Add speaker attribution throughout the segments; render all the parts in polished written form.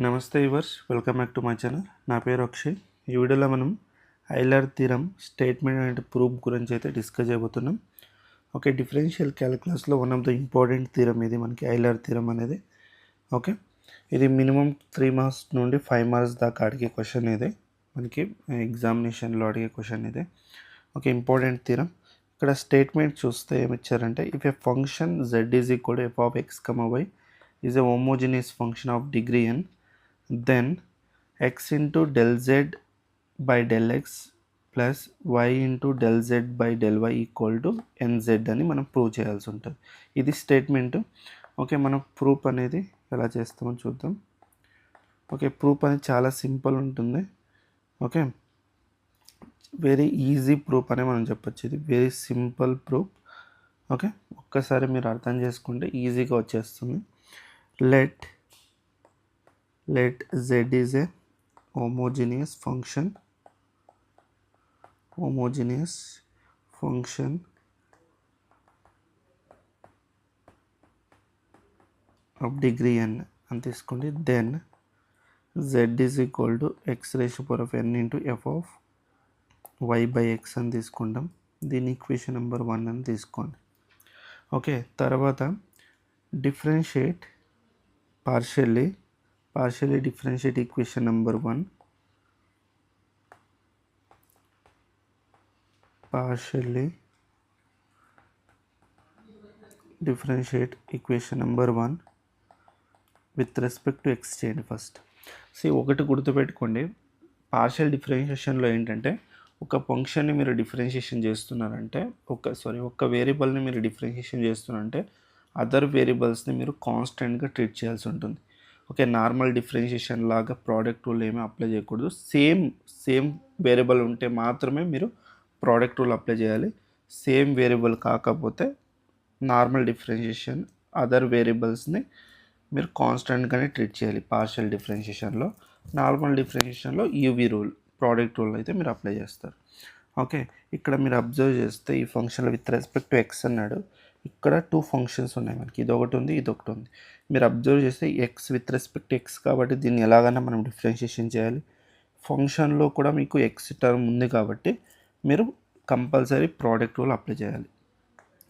Speaker 1: నమస్తే yours, welcome back to my channel. నా పేరు అక్షయ్. ఈ వీడియోలో మనం Euler theorem statement and proof గురించి అయితే డిస్కస్ చేయబోతున్నాం. ఓకే, డిఫరెన్షియల్ క్యాలిక్యులస్లో one of the important theorem ఇది మనకి ఐలర్ థీరం అనేది. ఓకే, ఇది మినిమం 3 మార్క్స్ నుండి 5 మార్క్స్ దాకా అడిగే క్వశ్చన్ ఇది, మనకి ఎగ్జామినేషన్లో అడిగే క్వశ్చన్ ఇది. Okay, important theorem. ఇక్కడ స్టేట్మెంట్ చూస్తే ఏమి ఇచ్చారంటే, if A function z is equal to f of x, y is a homogeneous function of degree n, then x into del z by del x plus y into del z by del y equal to nz అని మనం prove చేయాల్సి ఉంటుంది. ఇది statement. Okay, మనం proof అనేది ఎలా చేస్తామో చూద్దాం. ఓకే, ప్రూఫ్ అనేది చాలా సింపుల్ ఉంటుంది. ఓకే, వెరీ ఈజీ ప్రూఫ్ అనే మనం చెప్పొచ్చు. ఇది వెరీ సింపుల్ ప్రూఫ్. ఓకే, ఒక్కసారి మీరు అర్థం చేసుకుంటే ఈజీగా వచ్చేస్తుంది. let z is a homogeneous function of degree n అని తీసుకోండి. then z is equal to x raised to power of n into f of y by x అని తీసుకుంటాం. దీని ఈక్వేషన్ నెంబర్ 1 అని తీసుకోండి. ఓకే, తర్వాత differentiate partially differentiate equation number 1, partially differentiate equation number 1 with respect to x చేయండి first. ఒకటి గుర్తుపెట్టుకోండి, partial డిఫరెన్షియేషన్లో ఏంటంటే, ఒక ఫంక్షన్ని మీరు డిఫరెన్షియేషన్ చేస్తున్నారంటే, ఒక వేరియబుల్ని మీరు డిఫరెన్షియేషన్ చేస్తున్నారంటే అదర్ వేరియబుల్స్ని మీరు కాన్స్టెంట్గా ట్రీట్ చేయాల్సి ఉంటుంది. ఓకే, నార్మల్ డిఫరెన్షియేషన్ లాగా ప్రోడక్ట్ రూల్ ఏమీ అప్లై చేయకూడదు. సేమ్ వేరియబుల్ ఉంటే మాత్రమే మీరు ప్రోడక్ట్ రూల్ అప్లై చేయాలి. సేమ్ వేరియబుల్ కాకపోతే నార్మల్ డిఫరెన్షియేషన్ అదర్ వేరియబుల్స్ని మీరు కాన్స్టెంట్గానే ట్రీట్ చేయాలి. పార్షియల్ డిఫరెన్షియేషన్లో, నార్మల్ డిఫరెన్షియేషన్లో యూవీ రూల్, ప్రోడక్ట్ రూల్ అయితే మీరు అప్లై చేస్తారు. ఓకే, ఇక్కడ మీరు అబ్జర్వ్ చేస్తే ఈ ఫంక్షన్లో విత్ రెస్పెక్ట్ టు ఎక్స్ అన్నాడు. ఇక్కడ 2 ఫంక్షన్స్ ఉన్నాయి మనకి, ఇదొకటి ఉంది, ఇదొకటి ఉంది. మీరు అబ్జర్వ్ చేస్తే ఎక్స్ విత్ రెస్పెక్ట్ ఎక్స్ కాబట్టి దీన్ని ఎలాగైనా మనం డిఫరెన్షియేషన్ చేయాలి. ఫంక్షన్లో కూడా మీకు ఎక్స్ టర్మ్ ఉంది కాబట్టి మీరు కంపల్సరీ ప్రోడక్ట్ రూల్ అప్లై చేయాలి.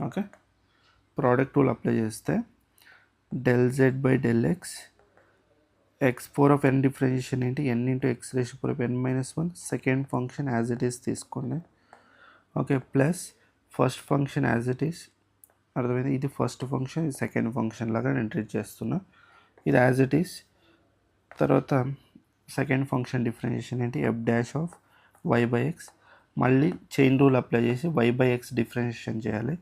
Speaker 1: ఓకే, ప్రోడక్ట్ రూల్ అప్లై చేస్తే del z by del x, x power of n differentiation ఏంటి, n into x raise power of n minus 1, second function as it is తీసుకోండి. Okay, plus first function as it is. అర్థమైంది, ఇది first function, ఇది second function లాగా నేను treat చేస్తున్నా. ఇది as it is. తర్వాత సెకండ్ ఫంక్షన్ డిఫరెన్షియేషన్ ఏంటి, f dash of why by x. మళ్ళీ చైన్ రూల్ అప్లై చేసి వై బై ఎక్స్ డిఫరెన్షియేషన్ చేయాలి.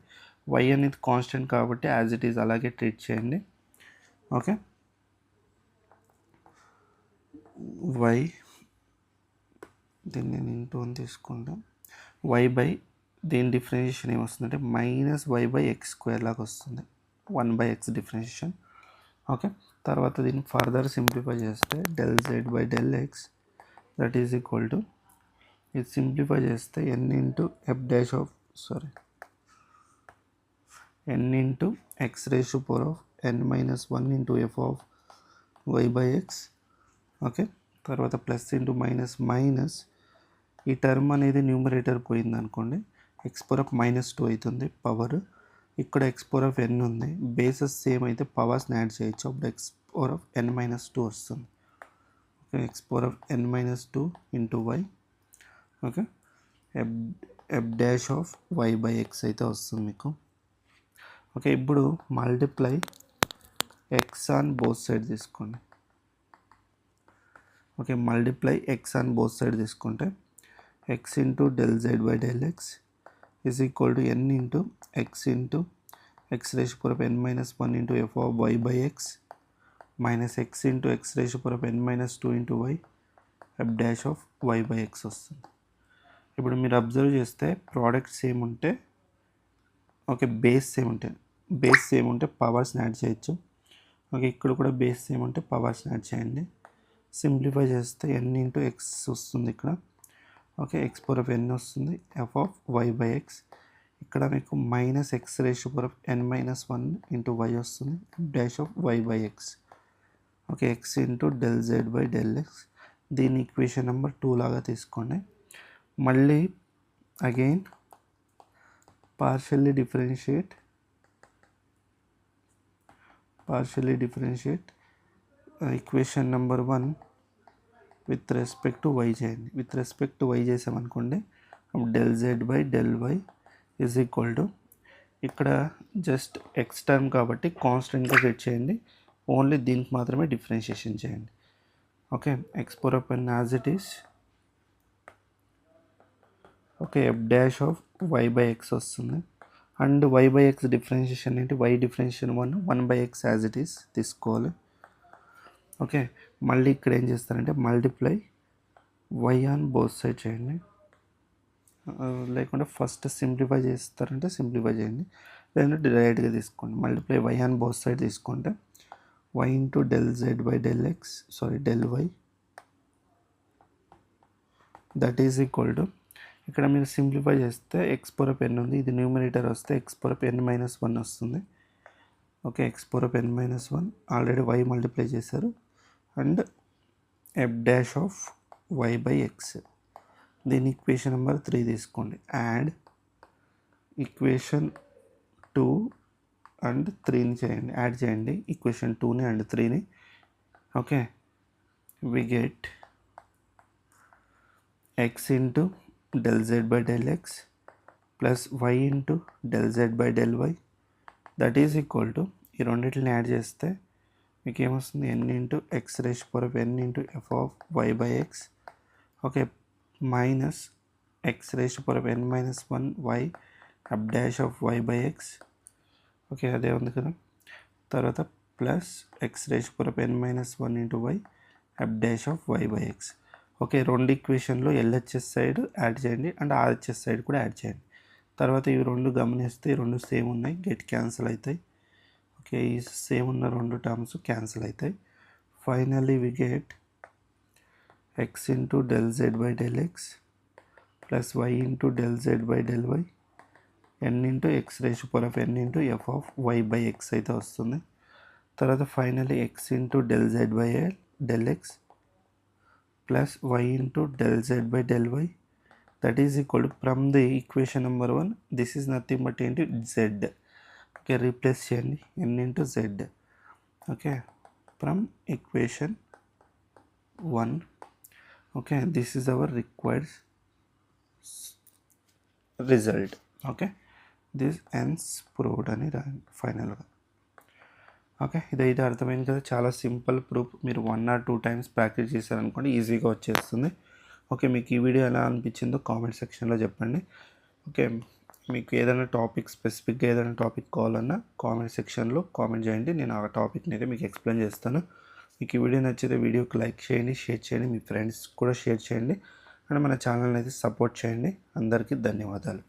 Speaker 1: వై అనేది కాన్స్టెంట్ కాబట్టి యాజ్ ఇట్ ఈస్ అలాగే ట్రీట్ చేయండి. ఓకే, వై, దీన్ని నేను ఇంటూ అని తీసుకుంటాం. వై బై దీని డిఫరెన్షియేషన్ ఏమొస్తుందంటే minus y by x square లాగా వస్తుంది, 1 బై ఎక్స్ డిఫరెన్షియేషన్. ఓకే, తర్వాత దీన్ని ఫర్దర్ సింప్లిఫై చేస్తే del z by del x that is equal to, ఇది సింప్లిఫై చేస్తే n into f dash of n into x raise to power of n minus 1 into f of why by x. Okay, తర్వాత plus into minus ఈ term అనేది numerator పోయింది అనుకోండి, X power of -2 అవుతుంది power. ఇక్కడ X power of ఎన్ ఉంది, bases same అయితే పవర్స్ని add చేయొచ్చు, అప్పుడు ఎక్స్ పవర్ ఆఫ్ n - 2 వస్తుంది. Okay, x power of n - 2 into y. Okay, f dash of why by x అయితే వస్తుంది మీకు. ఓకే, ఇప్పుడు multiply x on both side తీసుకోండి. Okay, multiply x on both side తీసుకుంటే x into del z by del x is equal to n into x raise power of n - 1 into f of why by x minus x into x raise power of n - 2 into why F dash of why by X వస్తుంది. ఇప్పుడు మీరు observe చేస్తే product same ఉంటే, okay, base same ఉంటే పవర్స్ని add చేయొచ్చు. Okay, ఇక్కడ కూడా బేస్ సేమ్ ఉంటే పవర్స్ని యాడ్ చేయండి. సింప్లిఫై చేస్తే ఎన్ ఇంటూ ఎక్స్ వస్తుంది ఇక్కడ. Okay, x power of n వస్తుంది, f of why by x. ఇక్కడ మీకు minus x raise power of n - 1 into y వస్తుంది, dash of why by x. Okay, x into del z by del x. దీన్ని equation number 2 లాగా తీసుకోండి. మళ్ళీ again partially differentiate equation number 1 with respect to y చేయండి. With respect to y చేసామనుకోండి, del z by del y is equal to, ఇక్కడ just x term కాబట్టి కాన్స్టెంట్గా set చేయండి, ఓన్లీ దీనికి మాత్రమే డిఫరెన్షియేషన్ చేయండి. Okay, x power of n as it is. Okay, f dash of why by X వస్తుంది. And y by x differentiation ఏంటి, y differentiation 1 by x as it is తీసుకోవాలి. Okay, మళ్ళీ ఇక్కడ ఏం చేస్తారంటే multiply y on both side చేయండి. లేకుంటే first simplify చేస్తారంటే సింప్లిఫై చేయండి, లేదంటే డైరెక్ట్గా తీసుకోండి. Multiply y on both side తీసుకుంటే y into del z by del x del y that is equal to, ఇక్కడ మీరు సింప్లిఫై చేస్తే ఎక్స్ పవర్ ఆఫ్ ఎన్ ఉంది, ఇది న్యూమరేటర్ వస్తే x power of n minus 1 వస్తుంది. Okay, x power of n minus 1 already y multiply చేశారు. And f dash of why by x, దీని equation number 3 తీసుకోండి. యాడ్ ఈక్వేషన్ 2 అండ్ 3ని చేయండి, add చేయండి equation 2ని అండ్ 3ని. Okay, we get x into del z by del x plus y into del z by del y that is equal to, ఈ రెండింటిని add చేస్తే మీకు ఏమొస్తుంది, n into x raise power of n into f of why by x. Okay, minus x raise power of n minus 1 y F dash of why by x. Okay, అదే ఉంది కదా. తర్వాత plus x raise power of n minus 1 into why F dash of why by x. Okay, రెండు ఈక్వేషన్లో LHS side add చేయండి and RHS side కూడా add చేయండి. తర్వాత ఇవి రెండు గమనిస్తే ఈ రెండు సేమ్ ఉన్నాయి, గెట్ క్యాన్సిల్ అవుతాయి. ఓకే, ఈ సేమ్ ఉన్న రెండు టర్మ్స్ క్యాన్సిల్ అవుతాయి. Finally we get x into del z by del x plus y into del z by del y n into x raise power of n into f of why by x అయితే వస్తుంది. తర్వాత finally x into del z by del x plus y into del z by del y that is equal to, from the equation number 1 this is nothing but into z. Okay, replace చేయండి n into z. Okay, from equation 1. Okay, this is our required result. Okay, this ends proved అని రాయండి ఫైనల్గా. Okay, ఇదైతే అర్థమైంది కదా, చాలా simple proof. మీరు 1 or 2 times practice చేశారనుకోండి ఈజీగా వచ్చేస్తుంది. ఓకే, మీకు ఈ వీడియో ఎలా అనిపించిందో కామెంట్ సెక్షన్లో చెప్పండి. ఓకే, మీకు ఏదైనా టాపిక్ స్పెసిఫిక్గా ఏదైనా టాపిక్ కావాలన్నా కామెంట్ సెక్షన్లో కామెంట్ చేయండి, నేను ఆ టాపిక్ని అయితే మీకు ఎక్స్ప్లెయిన్ చేస్తాను. మీకు ఈ వీడియో నచ్చితే వీడియోకి లైక్ చేయండి, షేర్ చేయండి, మీ ఫ్రెండ్స్ కూడా షేర్ చేయండి, అండ్ మన ఛానల్ని అయితే సపోర్ట్ చేయండి. అందరికీ ధన్యవాదాలు.